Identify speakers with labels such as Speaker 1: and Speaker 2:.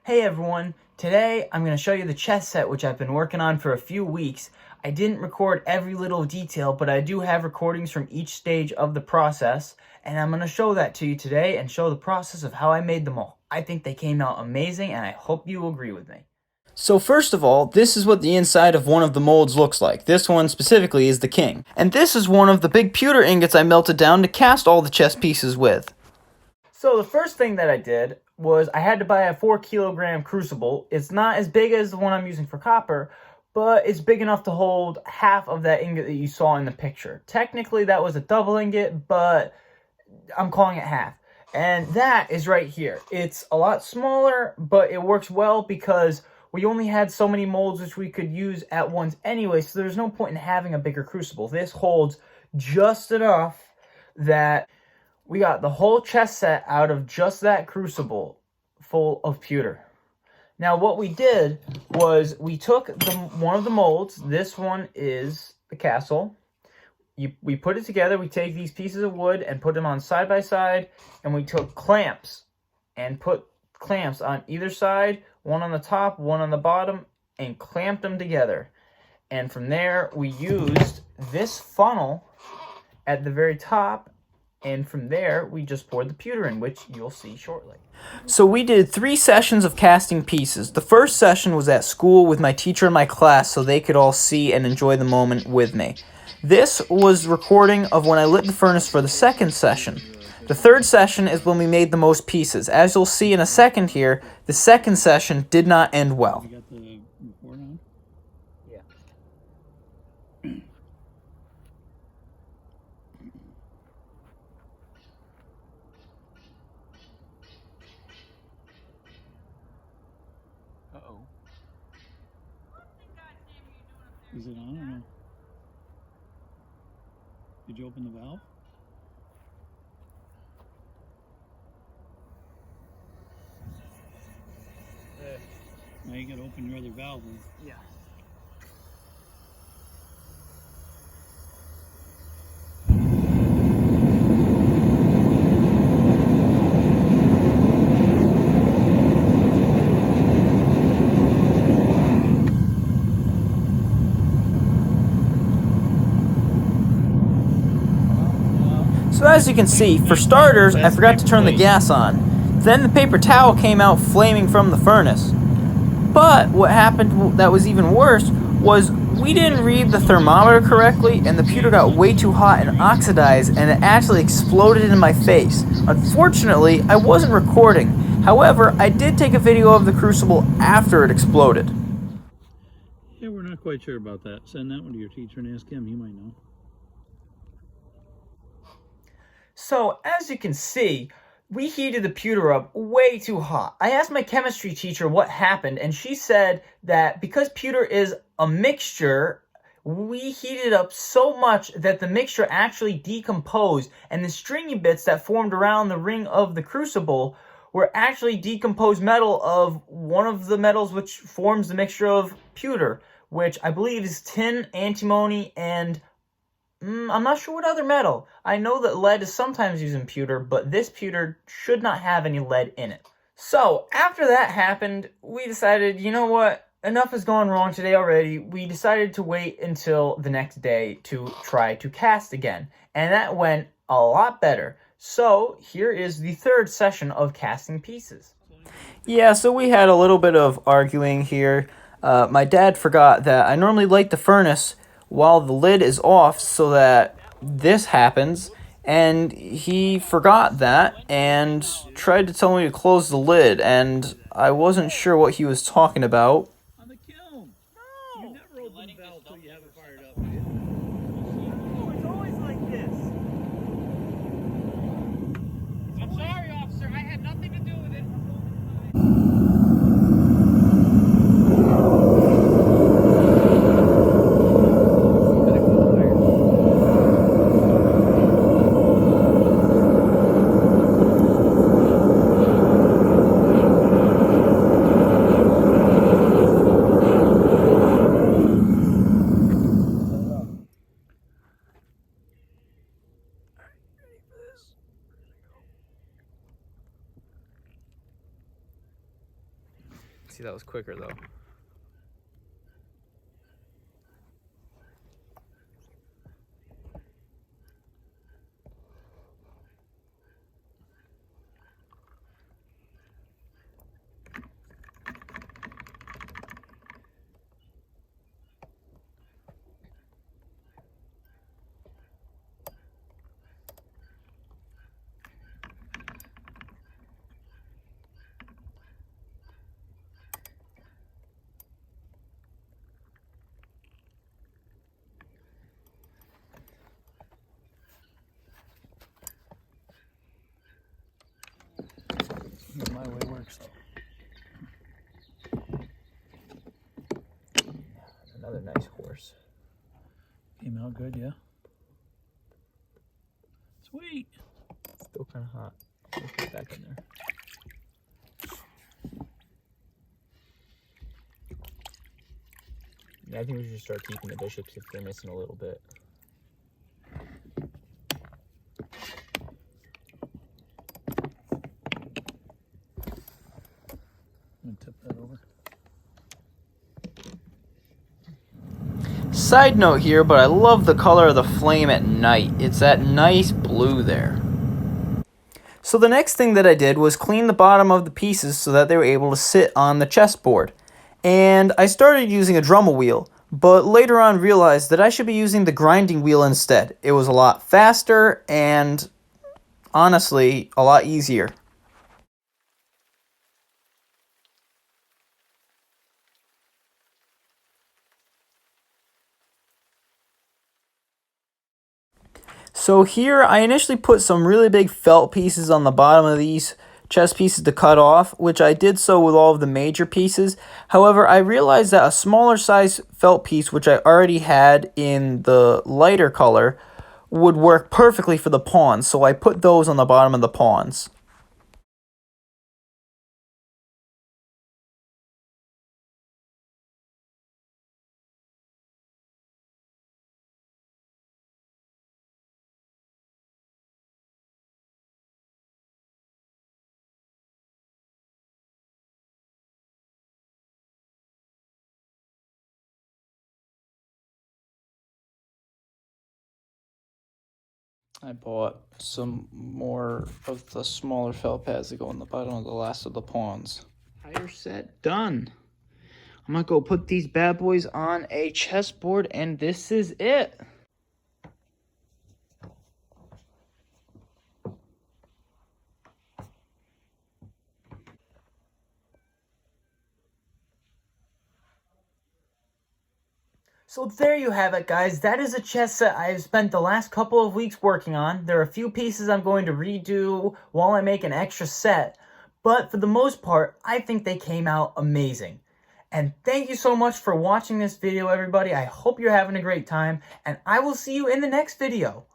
Speaker 1: Hey everyone, today I'm going to show you the chess set which I've been working on for a few weeks. I didn't record every little detail, but I do have recordings from each stage of the process, and I'm going to show that to you today and show the process of how I made them all. I think they came out amazing, and I hope you agree with me. So first of all, this is what the inside of one of the molds looks like. This one specifically is the king. And this is one of the big pewter ingots I melted down to cast all the chess pieces with. So the first thing that I did was I had to buy a 4-kilogram crucible. It's not as big as the one I'm using for copper, but it's big enough to hold half of that ingot that you saw in the picture. Technically that was a double ingot, but I'm calling it half. And that is right here. It's a lot smaller, but it works well because we only had so many molds which we could use at once anyway, so there's no point in having a bigger crucible. This holds just enough that we got the whole chess set out of just that crucible full of pewter. Now what we did was we took one of the molds. This one is the castle. We put it together. We take these pieces of wood and put them on side by side, and we took clamps and put clamps on either side, one on the top, one on the bottom, and clamped them together. And from there we used this funnel at the very top, and from there we just poured the pewter in, which you'll see shortly. So we did 3 sessions of casting pieces. The first session was at school with my teacher and my class so they could all see and enjoy the moment with me. This was recording of when I lit the furnace for the second session. The third session is when we made the most pieces. As you'll see in a second here, the second session did not end well.
Speaker 2: You got the report on?
Speaker 1: Yeah. Uh-oh.
Speaker 2: Is it on or no? Did you open the valve? Now you gotta open your other valve.
Speaker 1: Yeah. So as you can see, for starters, I forgot to turn the gas on. Then the paper towel came out flaming from the furnace. But what happened that was even worse was we didn't read the thermometer correctly, and the pewter got way too hot and oxidized, and it actually exploded in my face. Unfortunately, I wasn't recording. However, I did take a video of the crucible after it exploded.
Speaker 2: Yeah, we're not quite sure about that. Send that one to your teacher and ask him. He might know.
Speaker 1: So, as you can see, we heated the pewter up way too hot. I asked my chemistry teacher what happened, and she said that because pewter is a mixture, we heated up so much that the mixture actually decomposed, and the stringy bits that formed around the ring of the crucible were actually decomposed metal of one of the metals which forms the mixture of pewter, which I believe is tin, antimony, and I'm not sure what other metal. I know that lead is sometimes used in pewter, but this pewter should not have any lead in it. So, after that happened, we decided, you know what? Enough has gone wrong today already. We decided to wait until the next day to try to cast again. And that went a lot better. So, here is the third session of casting pieces. Yeah, so we had a little bit of arguing here. My dad forgot that I normally light the furnace while the lid is off so that this happens, and he forgot that and tried to tell me to close the lid, and I wasn't sure what he was talking about.
Speaker 2: On the kiln! No! You never open the valve till you have it fired up, do you?
Speaker 1: Oh, it's always like this.
Speaker 3: I'm sorry, officer. I had nothing to do with it.
Speaker 1: See, that was quicker though.
Speaker 2: My way works though.
Speaker 1: Another nice horse.
Speaker 2: Came out good, yeah. Sweet.
Speaker 1: Still kind of hot. Let's get back in there. Yeah, I think we should start keeping the bishops if they're missing a little bit.
Speaker 2: I'm gonna tip that over.
Speaker 1: Side note here, but I love the color of the flame at night. It's that nice blue there. So the next thing that I did was clean the bottom of the pieces so that they were able to sit on the chessboard. And I started using a Dremel wheel, but later on realized that I should be using the grinding wheel instead. It was a lot faster and, honestly, a lot easier. So here I initially put some really big felt pieces on the bottom of these chess pieces to cut off, which I did so with all of the major pieces. However, I realized that a smaller size felt piece, which I already had in the lighter color, would work perfectly for the pawns, so I put those on the bottom of the pawns. I bought some more of the smaller felt pads that go on the bottom of the last of the pawns. Entire set done. I'm gonna go put these bad boys on a chessboard, and this is it. So there you have it, guys. That is a chess set I have spent the last couple of weeks working on. There are a few pieces I'm going to redo while I make an extra set, but for the most part, I think they came out amazing. And thank you so much for watching this video, everybody. I hope you're having a great time, and I will see you in the next video.